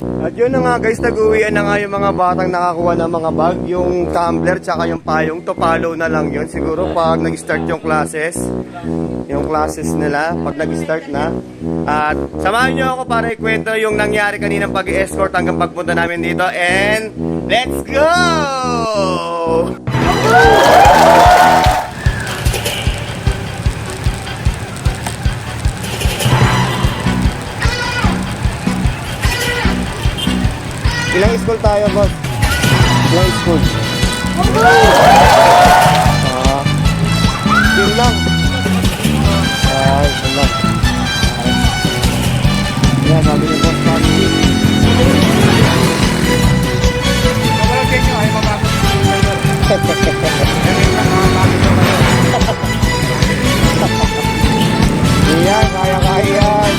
At yun na nga guys, nag-uwian na nga yung mga batang nakakuha ng mga bag, yung tumbler tsaka yung payong, to follow na lang yun. Siguro pag nag-start yung classes nila, pag nag-start na. At samahan nyo ako para ikwento yung nangyari kaninang pag-escort hanggang pagpunta namin dito. And let's go! Ilang school tayo, boss? Ilang school? Yun lang. Yun lang. Yan, sabi ni boss, family. Kapag kayo ay mababot sa inyo. Yan, kaya-kaya yan.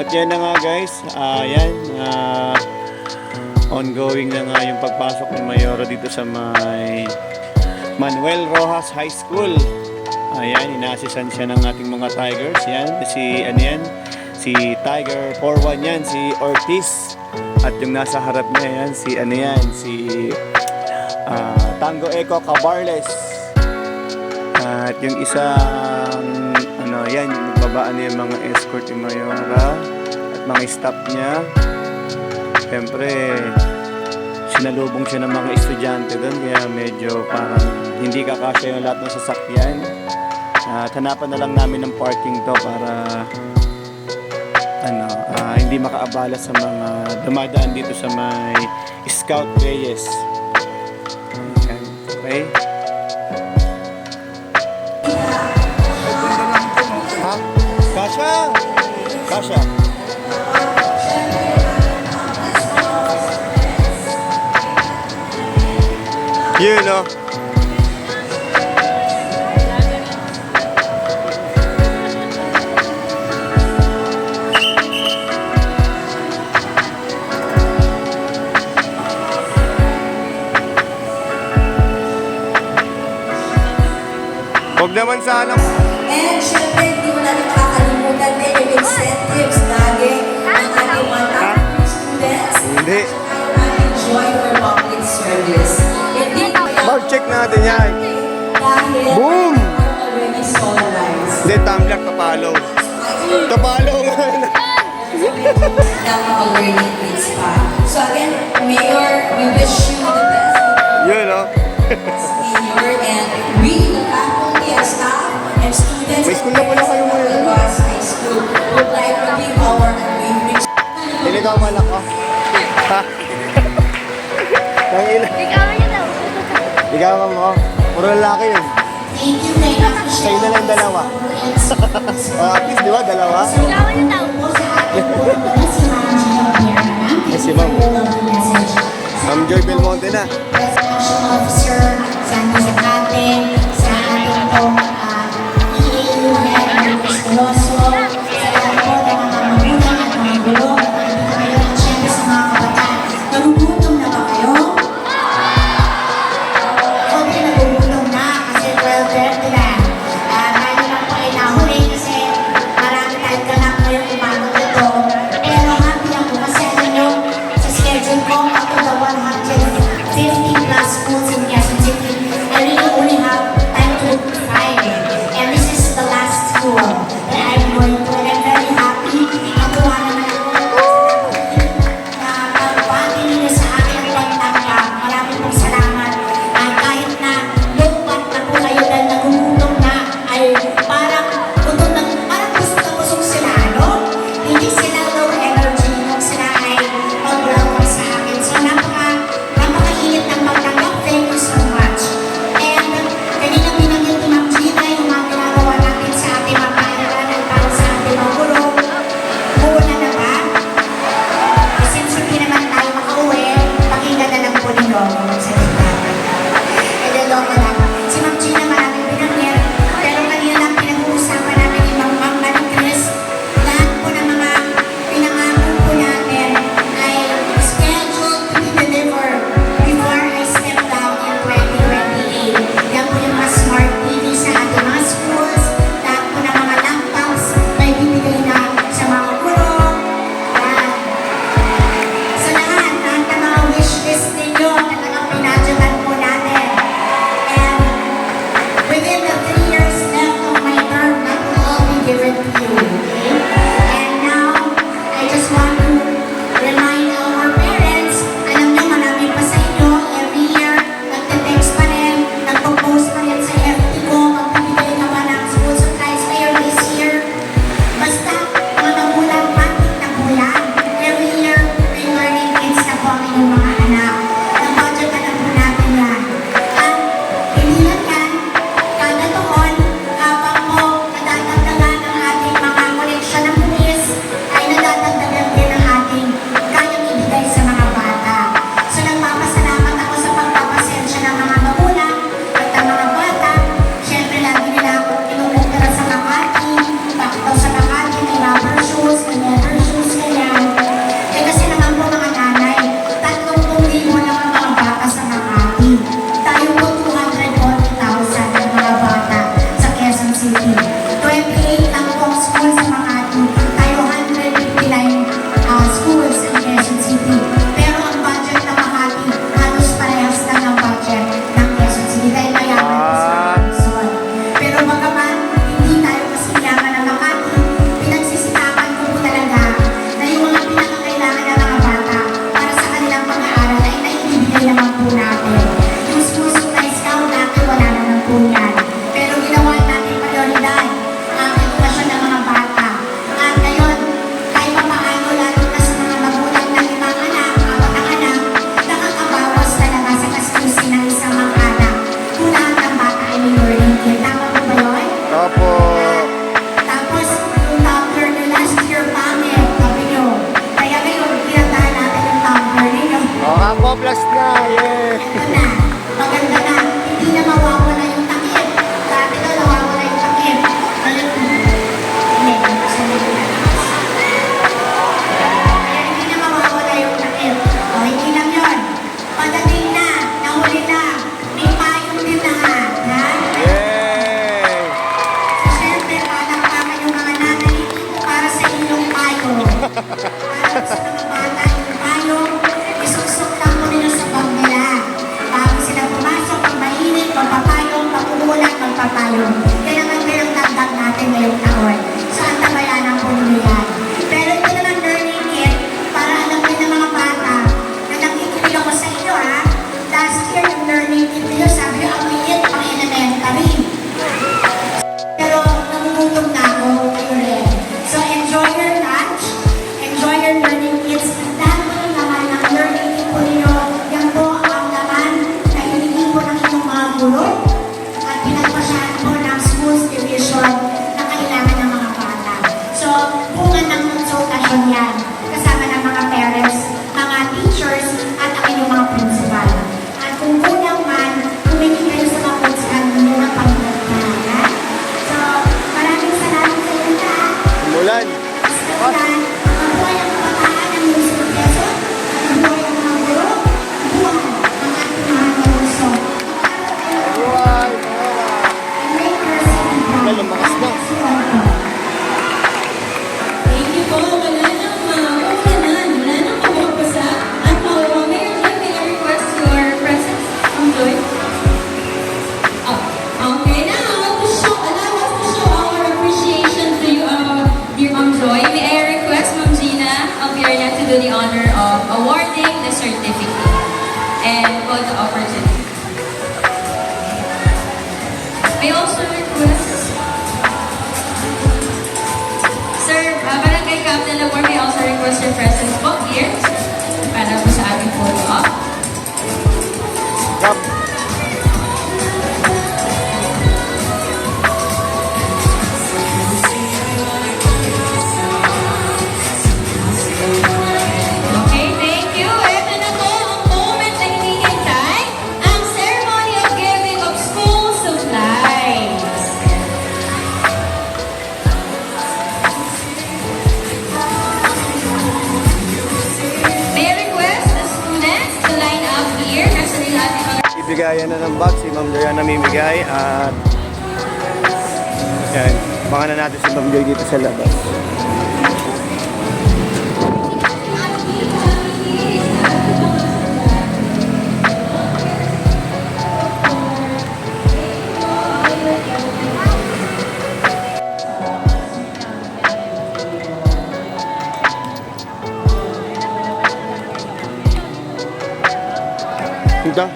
At yan na nga guys, ongoing na nga yung pagpasok ng Mayora dito sa may Manuel Rojas High School. Ayan, inaasisan siya ng ating mga Tigers. Yan, si Tiger 41 yan, si Ortiz. At yung nasa harap niya yan, si Tango Eco Cabarles. At yung isang yan, babaan niya yung mga escort ni Mayora at mga staff niya. Siyempre, sinalubong siya ng mga estudyante doon, kaya medyo parang hindi kakasya yung lahat ng sasakyan. At hanapan na lang namin ng parking to para hindi makaabala sa mga dumadaan dito sa may Scout Reyes. Okay? Kasha. Yun o. Huwag naman sana. And syempre, hindi mo natin makakalimutan din yung incentives lagi ng ating mga students. Hindi. Enjoy your public service. Check natin yan. Dahil Boom! already sold. Hindi, tumbler, tapalo. Tapalo nga na. Learning Kids Fund. So again, Mayor, we wish you the best. Yun o. Mayor, and we, the faculty and staff and students May school na pala kayo ngayon. of Ross High School would like to give our unwavering Hindi ka malak ko. Ha? Tangina. Ikaw mo. Puro lalaki yun. Thank you, Mayor. Kayo na lang dalawa. At least, di ba? Dalawa? Sigawan na daw. Si ma'am. Joy Belmonte na. Special Officer, sa ating Sakate, sa ating pong EAU Head, Marcos Coloso, sa lahat po ng mga magulang at mga guro, at dito ngayon at syempre sa mga kabataan. Nagugutom na ba kayo? Ako din nagugutom na kasi 12:30 na. Tayo lang po ay nahuli kasi marami tayong ganap ngayong umaga ito. Pero happy ako kasi alam nyo, sa schedule ko, up to the 150 plus schools in Quezon City, I really only have time to look to 5. And this is the last school that I'm going to. And I'm very happy. Natuwa naman ako na pagbati ninyo sa akin ang pagtanggap. Marami pong salamat. At kahit na lumpat na po kayo dahil nagugutom na, ay parang gutom na, parang gusto na busog sila, no? Hindi sila low energy nung sila ay mag-welcome sa akin. So napakainit ng pagtanggap. Thank you so much. And kanina binanggit ni Ma'am Gina yung mga ginagawa natin sa ating mga paaralan para sa ating mga guro. Muna na ba? Since hindi naman tayo makauwi, pakinggan na lang po ninyo ako magsalita. And then loko lang. Si Ma'am Gina maraming binanggit. Pero kanina lang pinag-uusapan namin ni Ma'am Marie Chris. Lahat po ng mga pinangako po natin ay scheduled to be delivered before I step down in 2028. Yan po yung mga smart TV sa ating mga schools. Lahat po ng mga laptops may bibigay na sa mga guro. Yan. Sa lahat ng mga wish list ninyo, talagang pinadyagan po natin. And within the 3 years left of my term, that will all be given to you. Okay? And now, I just want to remind our parents, alam nyo, marami pa sa inyo, every year, nagte-text pa rin, nagpo-post pa rin sa FB ko, magbibigay naman ng school supplies kayo this year. Basta, mga magulang, matik na po yan. Every year, may learning kids na po ang inyong mga anak. Nag-budget na po natin yan. At hindi lang yan, kada taon, habang po nadadagdagan ang ating mga koleksyon ng pulis, ay nadadagdagan din ang ating kayang ibigay sa mga bata. So nagpapasalamat ako sa pagpapasensya ng mga magulang at ng mga bata. Siyempre, lagi nila ako kinukumpira sa Makati, bakit daw sa Makati may rubber shoes, may leather shoes, ganyan. Eh kasi naman po mga nanay, 30,000 lang ang mga bata sa Makati. Tayo po 240,000 ang mga bata sa Quezon City. 28 lang po ang school sa Makati. Tayo 159 schools sa Quezon City. Pero ang budget ng Makati, halos parehas lang ang budget ng Quezon City dahil mayaman po sa Quezon. Pero bagaman hindi tayo kasi yaman ng Makati, pinagsisikapan ko po talaga na yung mga pinakakailangan ng mga bata para sa kanilang pag-aaral ay naibibigay naman po natin. Yung school supplies daw dati wala naman po yan. Pero ginawa natin prioridad ang edukasyon ng mga bata. At ngayon, kahit pa paano lalo na sa mga magulang na 5 anak, 4 anak, nakakabawas talaga sa gastusin ng isang mga anak kung lahat ng bata ay may learning kit. Tama po ba yun? Opo. Tapos, yung tumbler nyo last year, pangit, sabi nyo. Kaya ngayon, pinagdahan natin yung tumbler ninyo. Ako plus na, yeah. Ito na, maganda na. Hindi na mawawala yung takip. Dati daw nawawala yung takip. Alam mo, hindi, sa nito na. Kaya hindi na mawawala yung takip. O, hindi lang yun. Pagdating na, nahuli na, may payong din lahat. Ha? Yay! So, syempre, palakpakan yung mga nanay, hindi po para sa inyong payo. Para sa mga bata, yung payo, isusok lang mo nila sa bag nila. Bago sila pumasok, pag mainit, pagpapayo, awarding the certificate and good opportunity. May also request, Sir, Barangay Captain Lamor, may also request your presence po here para po sa ating follow-up. Yup. Okay, thank you. Ito na po ang moment na hinihintay, ang ceremony of giving of school supplies. May I request the students to line up here. Nasa nila ating mga Ibigayan na ng box, si Ma'am Joy ang namimigay at yan, baka na natin si Ma'am Joy dito sa labas. Ito.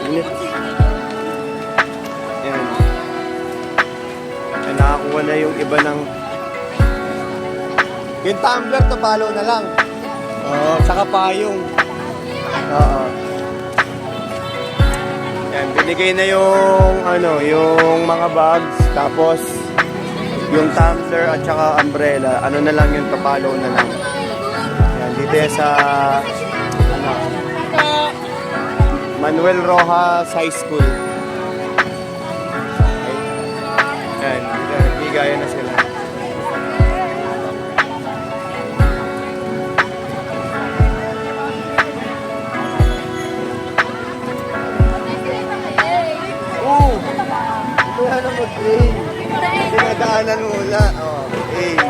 Init. Yan. Yan, nakakuha na yung iba ng... Yung tumbler, tapalo na lang. Oo, saka payong. Oo. Yan, binigay na yung, yung mga bags, tapos yung tumbler at saka umbrella. Ano na lang yung tapalo na lang. Yan, dito yan sa... Manuel Rojas High School. Okay. Yan, bigayan na sila. Oo! Ito yan ang mag-train. Sinadaanan muna. Oh, okay.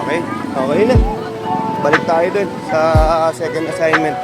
Okay, okay na. Balik tayo dun sa second assignment.